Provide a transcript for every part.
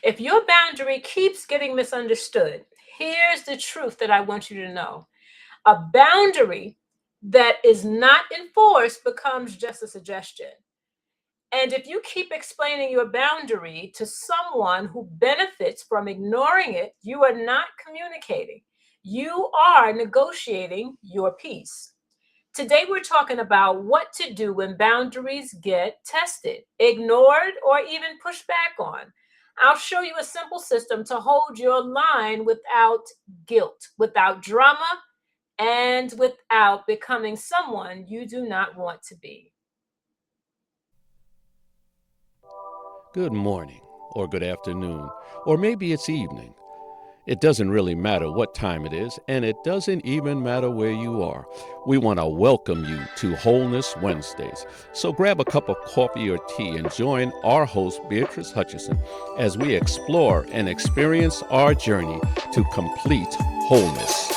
If your boundary keeps getting misunderstood, here's the truth that I want you to know. A boundary that is not enforced becomes just a suggestion. And if you keep explaining your boundary to someone who benefits from ignoring it, you are not communicating. You are negotiating your peace. Today, we're talking about what to do when boundaries get tested, ignored, or even pushed back on. I'll show you a simple system to hold your line without guilt, without drama, and without becoming someone you do not want to be. Good morning, or good afternoon, or maybe it's evening. It doesn't really matter what time it is, and it doesn't even matter where you are. We want to welcome you to Wholeness Wednesdays. So grab a cup of coffee or tea and join our host, Beatrice Hutchison, as we explore and experience our journey to complete wholeness.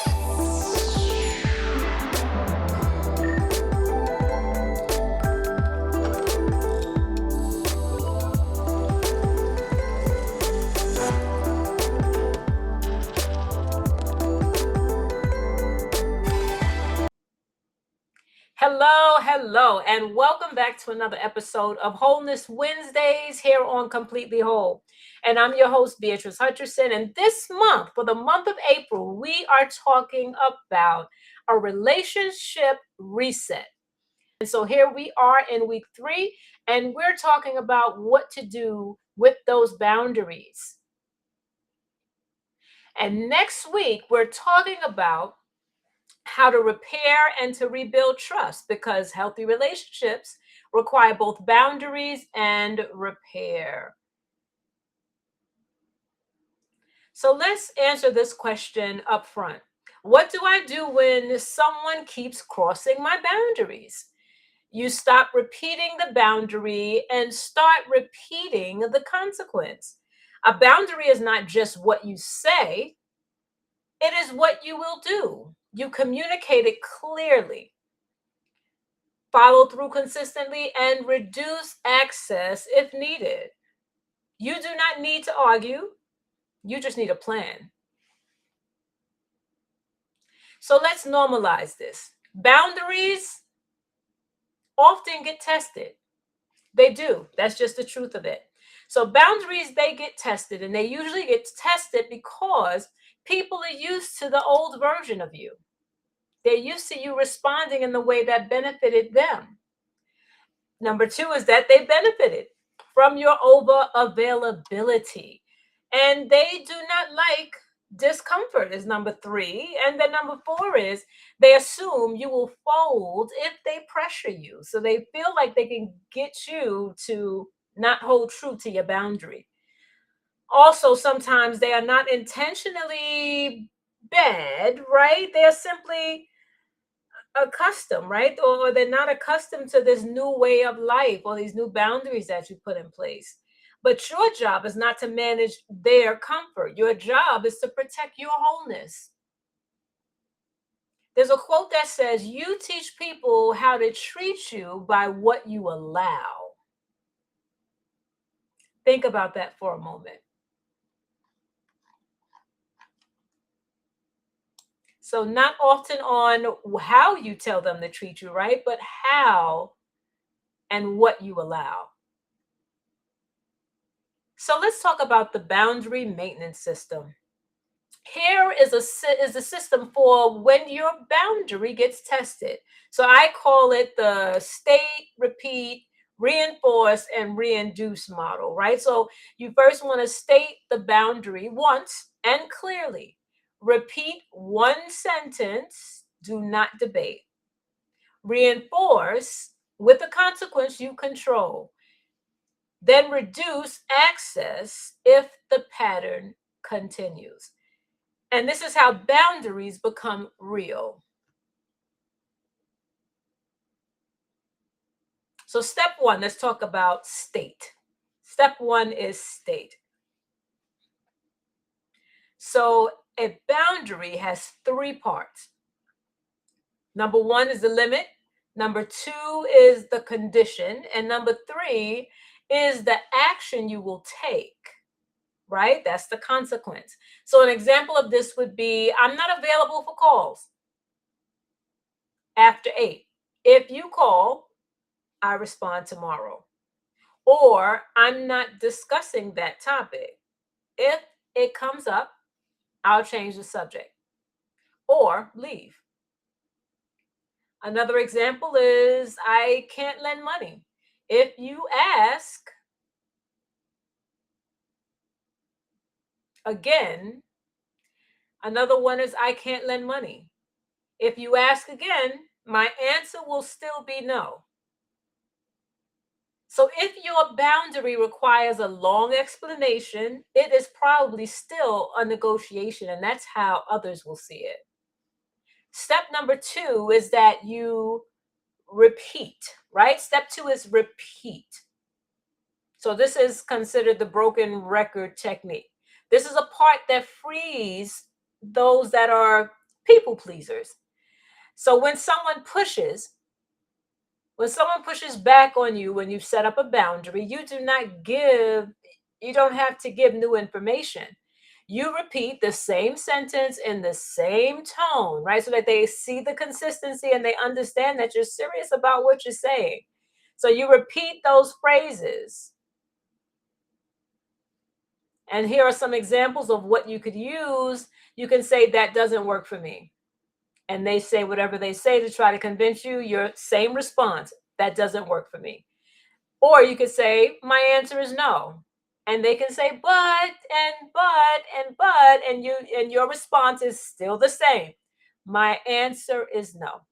Hello, hello, and welcome back to another episode of Wholeness Wednesdays here on Completely Whole. And I'm your host, Beatrice Hutcherson. And this month, for the month of April, we are talking about a relationship reset. And so here we are in week 3, and we're talking about what to do with those boundaries. And next week, we're talking about how to repair and to rebuild trust, because healthy relationships require both boundaries and repair. So let's answer this question up front. What do I do when someone keeps crossing my boundaries? You stop repeating the boundary and start repeating the consequence. A boundary is not just what you say, it is what you will do. You communicate it clearly, follow through consistently, and reduce access if needed. You do not need to argue, you just need a plan. So let's normalize this. Boundaries often get tested. They do. That's just the truth of it. So boundaries, they get tested, and they usually get tested because people are used to the old version of you. They're used to you responding in the way that benefited them. Number 2 is that they benefited from your over availability, and they do not like discomfort is number 3. And then number 4 is they assume you will fold if they pressure you. So they feel like they can get you to not hold true to your boundary. Also, sometimes they are not intentionally bad, right? They're simply accustomed, right? Or they're not accustomed to this new way of life or these new boundaries that you put in place. But your job is not to manage their comfort. Your job is to protect your wholeness. There's a quote that says, "You teach people how to treat you by what you allow." Think about that for a moment. So, not often on how you tell them to treat you, right? But how and what you allow. So let's talk about the boundary maintenance system. Here is a system for when your boundary gets tested. So I call it the state, repeat, reinforce, and reinduce model, right? So you first want to state the boundary once and clearly. Repeat one sentence, do not debate. Reinforce with a consequence you control. Then reduce access if the pattern continues. And this is how boundaries become real. So, step 1, let's talk about state. Step 1 is state. So, a boundary has 3 parts. Number 1 is the limit. Number 2 is the condition. And number 3 is the action you will take, right? That's the consequence. So an example of this would be, I'm not available for calls after 8. If you call, I respond tomorrow. Or I'm not discussing that topic. If it comes up, I'll change the subject or leave. Another example is, I can't lend money. If you ask, again, another one is, I can't lend money. If you ask again, my answer will still be no. So if your boundary requires a long explanation, it is probably still a negotiation, and that's how others will see it. Step number 2 is that you repeat, right? Step 2 is repeat. So this is considered the broken record technique. This is a part that frees those that are people pleasers. So when someone pushes back on you when you've set up a boundary, you don't have to give new information. You repeat the same sentence in the same tone, right? So that they see the consistency and they understand that you're serious about what you're saying. So you repeat those phrases. And here are some examples of what you could use. You can say, that doesn't work for me. And they say whatever they say to try to convince you, your same response, that doesn't work for me. Or you could say, my answer is no. And they can say, but, and your response is still the same. My answer is no.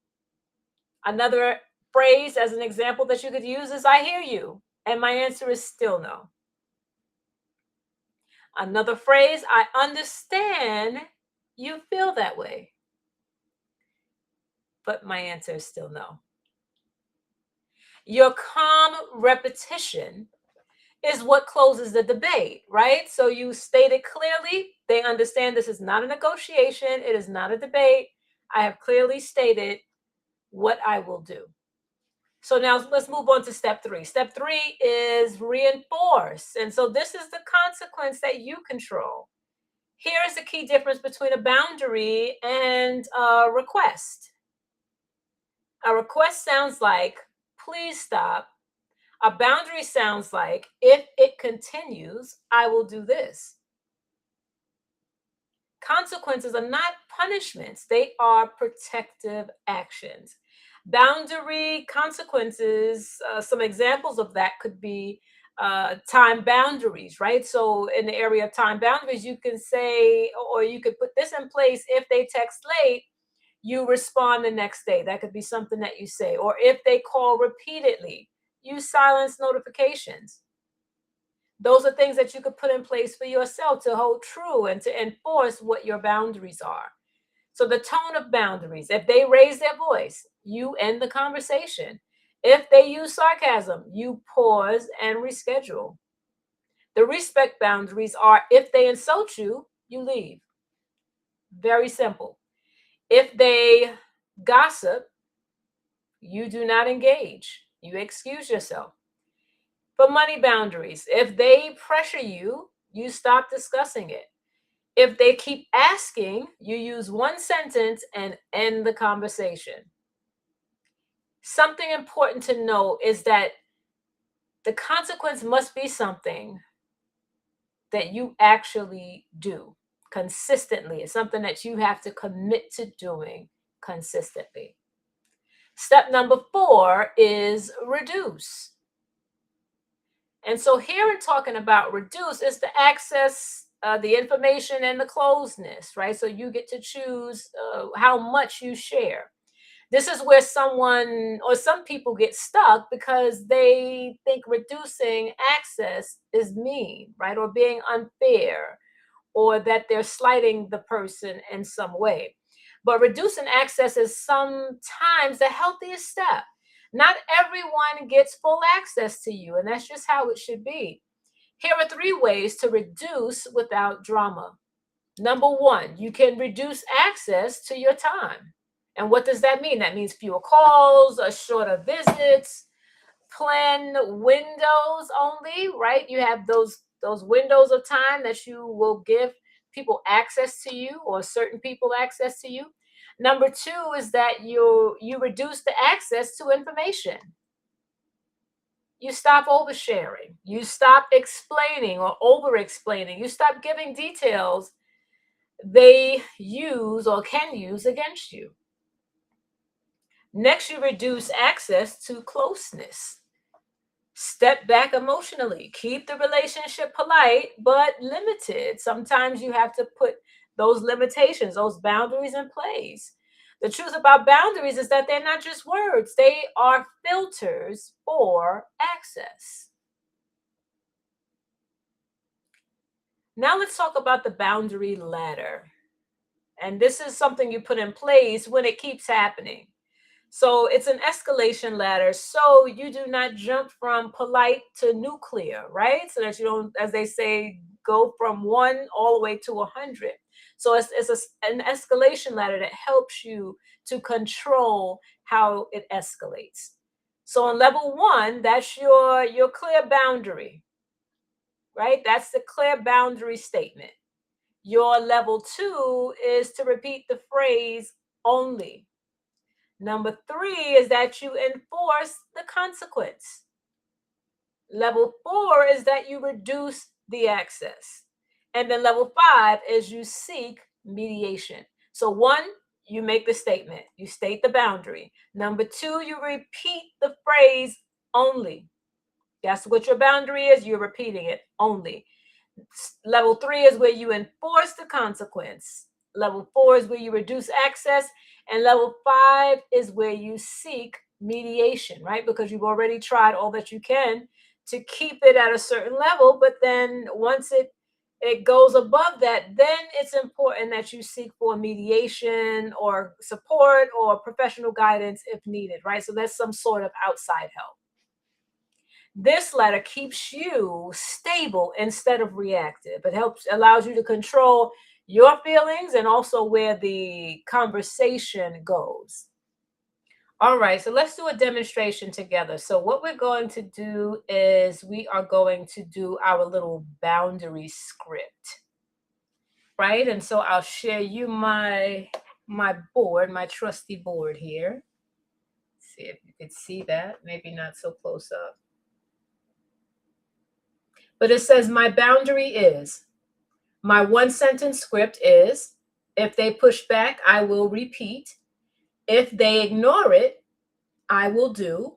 Another phrase as an example that you could use is, I hear you. And my answer is still no. Another phrase, I understand you feel that way. But my answer is still no. Your calm repetition is what closes the debate, right? So you state it clearly. They understand this is not a negotiation. It is not a debate. I have clearly stated what I will do. So now let's move on to step 3. Step 3 is reinforce. And so this is the consequence that you control. Here's the key difference between a boundary and a request. A request sounds like, please stop. A boundary sounds like, if it continues, I will do this. Consequences are not punishments, they are protective actions. Boundary consequences, some examples of that could be time boundaries, right? So in the area of time boundaries, you can say, or you could put this in place, if they text late, you respond the next day. That could be something that you say. Or if they call repeatedly, you silence notifications. Those are things that you could put in place for yourself to hold true and to enforce what your boundaries are. So the tone of boundaries, if they raise their voice, you end the conversation. If they use sarcasm, you pause and reschedule. The respect boundaries are, if they insult you, you leave. Very simple. If they gossip, you do not engage. You excuse yourself. For money boundaries, if they pressure you, you stop discussing it. If they keep asking, you use one sentence and end the conversation. Something important to know is that the consequence must be something that you actually do consistently. It's something that you have to commit to doing consistently. Step number 4 is reduce. And so here in talking about reduce is the access, the information, and the closeness, right? So you get to choose how much you share. This is where someone or some people get stuck because they think reducing access is mean, right? Or being unfair, or that they're slighting the person in some way. But reducing access is sometimes the healthiest step. Not everyone gets full access to you, and that's just how it should be. Here are 3 ways to reduce without drama. Number 1, you can reduce access to your time. And what does that mean? That means fewer calls, shorter visits, plan windows only, right? You have those those windows of time that you will give people access to you, or certain people access to you. Number two is that you reduce the access to information. You stop oversharing. You stop explaining or over explaining. You stop giving details they use or can use against you. Next, you reduce access to closeness. Step back emotionally. Keep the relationship polite but limited. Sometimes you have to put those limitations, those boundaries in place. The truth about boundaries is that they're not just words, they are filters for access. Now let's talk about the boundary ladder. And this is something you put in place when it keeps happening. So it's an escalation ladder. So you do not jump from polite to nuclear, right? So that you don't, as they say, go from one all the way to 100. So an escalation ladder that helps you to control how it escalates. So on level one, that's your clear boundary, right? That's the clear boundary statement. Your level two is to repeat the phrase only. Number three is that you enforce the consequence. Level four is that you reduce the access. And then level five is you seek mediation. So one, you make the statement, you state the boundary. Number two, you repeat the phrase only. That's what your boundary is. You're repeating it only. Level three is where you enforce the consequence. Level four is where you reduce access. And level five is where you seek mediation, right? Because you've already tried all that you can to keep it at a certain level. But then once it goes above that, then it's important that you seek for mediation or support or professional guidance if needed, right? So that's some sort of outside help. This ladder keeps you stable instead of reactive. It allows you to control your feelings and also where the conversation goes. All right, so let's do a demonstration together. So what we're going to do is we are going to do our little boundary script, right? And so I'll share you my board, my trusty board here. See if you can see that. Maybe not so close up. But it says my boundary is, my one sentence script is, if they push back, I will repeat. If they ignore it, I will do.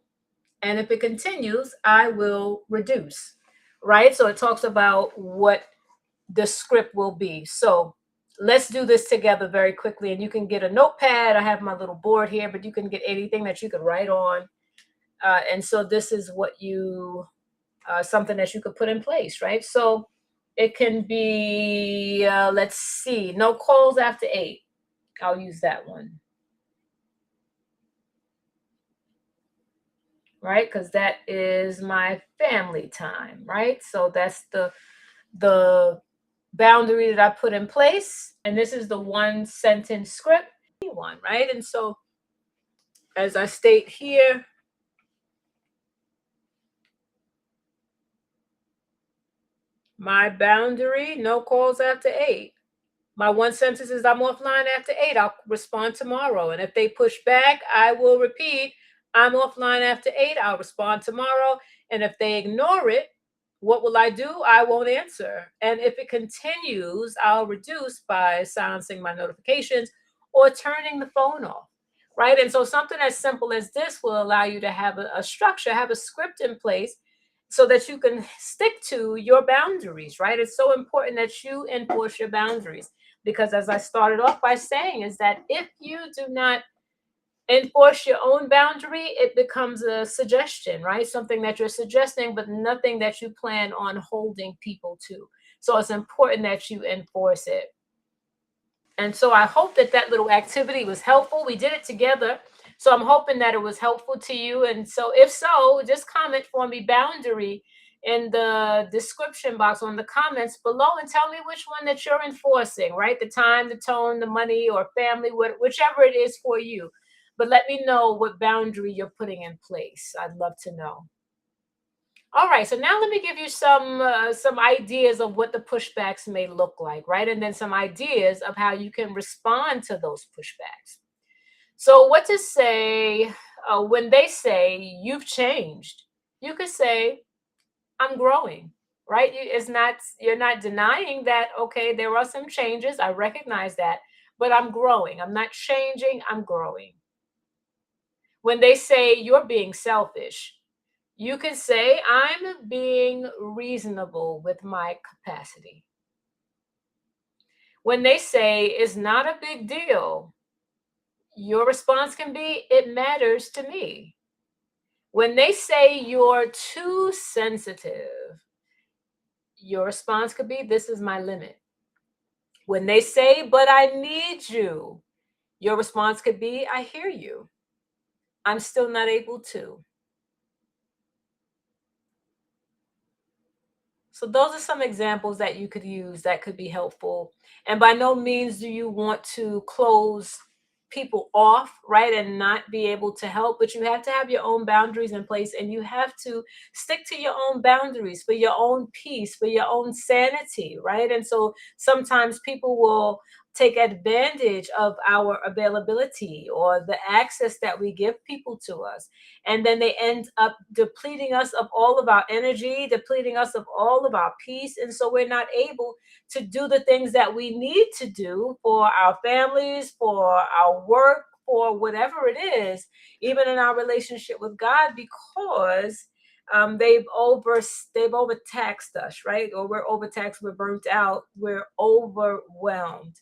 And if it continues, I will reduce. Right? So it talks about what the script will be. So let's do this together very quickly. And you can get a notepad. I have my little board here, but you can get anything that you could write on. And so this is what you something that you could put in place, right? So it can be, let's see, no calls after 8. I'll use that one. Right? Because that is my family time, right? So that's the boundary that I put in place. And this is the one sentence script one, right? And so as I state here, my boundary, no calls after 8. My one sentence is I'm offline after 8. I'll respond tomorrow. And if they push back, I will repeat, I'm offline after 8. I'll respond tomorrow. And if they ignore it, what will I do? I won't answer. And if it continues, I'll reduce by silencing my notifications or turning the phone off. Right. And so something as simple as this will allow you to have a structure, have a script in place so that you can stick to your boundaries, right? It's so important that you enforce your boundaries because as I started off by saying is that if you do not enforce your own boundary, it becomes a suggestion, right? Something that you're suggesting, but nothing that you plan on holding people to. So it's important that you enforce it. And so I hope that that little activity was helpful. We did it together. So I'm hoping that it was helpful to you. And so if so, just comment for me boundary in the description box on the comments below and tell me which one that you're enforcing, right? The time, the tone, the money, or family, whichever it is for you. But let me know what boundary you're putting in place. I'd love to know. All right, so now let me give you some ideas of what the pushbacks may look like, right? And then some ideas of how you can respond to those pushbacks. So, what to say when they say you've changed? You could say, I'm growing, right? It's not, you're not denying that, okay, there are some changes. I recognize that, but I'm growing. I'm not changing, I'm growing. When they say you're being selfish, you can say, I'm being reasonable with my capacity. When they say it's not a big deal, your response can be, it matters to me. When they say you're too sensitive, your response could be, this is my limit. When they say, but I need you, your response could be, I hear you. I'm still not able to. So those are some examples that you could use that could be helpful. And by no means do you want to close people off, right, and not be able to help, but you have to have your own boundaries in place, and you have to stick to your own boundaries for your own peace, for your own sanity, right? And so sometimes people will take advantage of our availability or the access that we give people to us, and then they end up depleting us of all of our energy, depleting us of all of our peace, and so we're not able to do the things that we need to do for our families, for our work, for whatever it is, even in our relationship with God, because they've overtaxed us, right? Or we're overtaxed, we're burnt out, we're overwhelmed.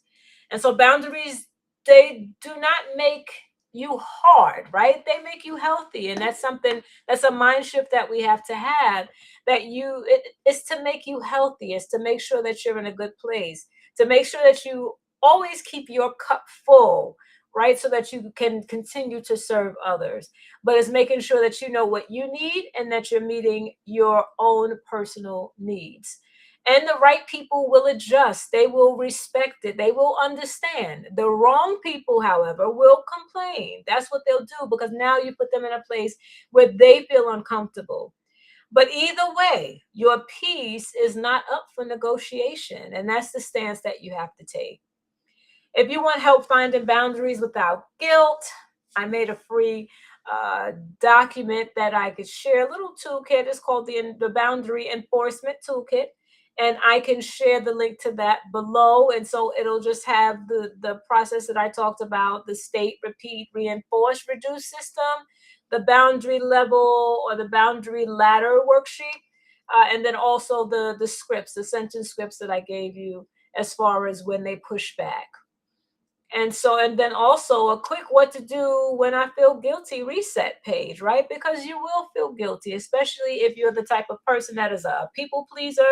And so boundaries, they do not make you hard, right? They make you healthy. And that's something, that's a mind shift that we have to have, that it's to make you healthy. It's to make sure that you're in a good place, to make sure that you always keep your cup full, right? So that you can continue to serve others. But it's making sure that you know what you need and that you're meeting your own personal needs. And the right people will adjust. They will respect it. They will understand. The wrong people, however, will complain. That's what they'll do, because now you put them in a place where they feel uncomfortable. But either way, your peace is not up for negotiation. And that's the stance that you have to take. If you want help finding boundaries without guilt, I made a free document that I could share, a little toolkit. It's called the Boundary Enforcement Toolkit. And I can share the link to that below. And so it'll just have the process that I talked about: the state, repeat, reinforce, reduce system, the boundary level or the boundary ladder worksheet, and then also the scripts, the sentence scripts that I gave you as far as when they push back. And so, and then also a quick what to do when I feel guilty reset page, right? Because you will feel guilty, especially if you're the type of person that is a people pleaser,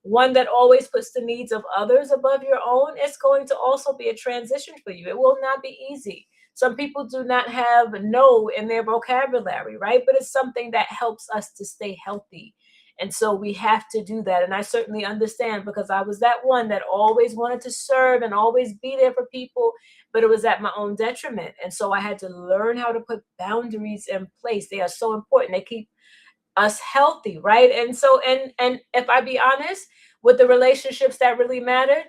one that always puts the needs of others above your own. It's going to also be a transition for you. It will not be easy. Some people do not have no in their vocabulary, right? But it's something that helps us to stay healthy. And so we have to do that. And I certainly understand, because I was that one that always wanted to serve and always be there for people, but it was at my own detriment. And so I had to learn how to put boundaries in place. They are so important. They keep us healthy, right? And so, and if I be honest, with the relationships that really mattered,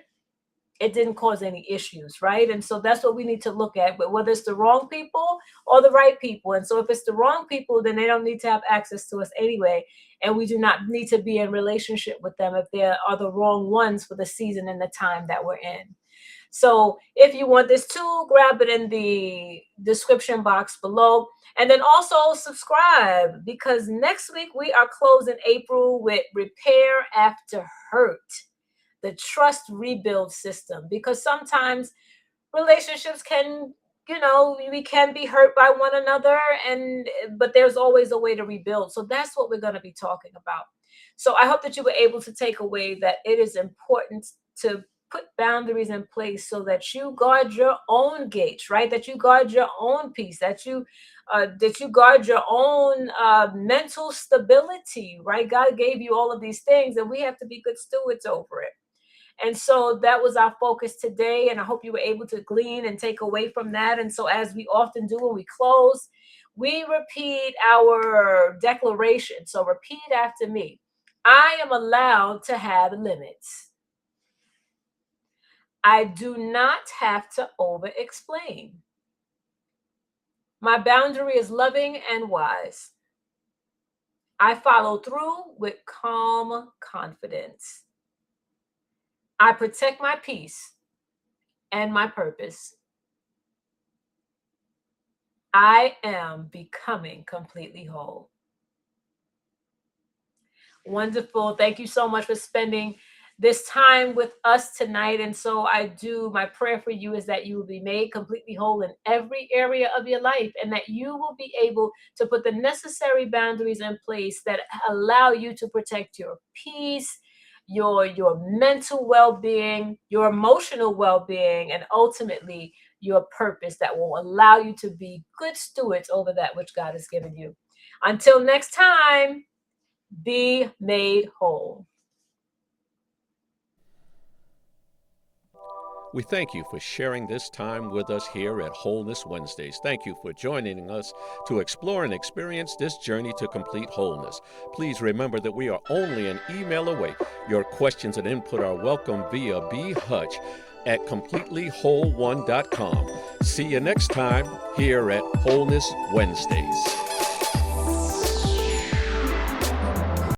it didn't cause any issues, right? And so that's what we need to look at, but whether it's the wrong people or the right people. And so if it's the wrong people, then they don't need to have access to us anyway. And we do not need to be in relationship with them if they are the wrong ones for the season and the time that we're in. So if you want this tool, grab it in the description box below. And then also subscribe, because next week we are closing April with Repair After Hurt, the trust rebuild system. Because sometimes relationships can, we can be hurt by one another, and but there's always a way to rebuild. So that's what we're going to be talking about. So I hope that you were able to take away that it is important to put boundaries in place so that you guard your own gates, right? That you guard your own peace, that you guard your own mental stability, right? God gave you all of these things, and we have to be good stewards over it. And so that was our focus today. And I hope you were able to glean and take away from that. And so, as we often do when we close, we repeat our declaration. So repeat after me. I am allowed to have limits. I do not have to over-explain. My boundary is loving and wise. I follow through with calm confidence. I protect my peace and my purpose. I am becoming completely whole. Wonderful. Thank you so much for spending this time with us tonight. And so my prayer for you is that you will be made completely whole in every area of your life, and that you will be able to put the necessary boundaries in place that allow you to protect your peace, your mental well-being, your emotional well-being, and ultimately your purpose, that will allow you to be good stewards over that which God has given you. Until next time, be made whole. We thank you for sharing this time with us here at Wholeness Wednesdays. Thank you for joining us to explore and experience this journey to complete wholeness. Please remember that we are only an email away. Your questions and input are welcome via bhutch@CompletelyWhole1.com. See you next time here at Wholeness Wednesdays.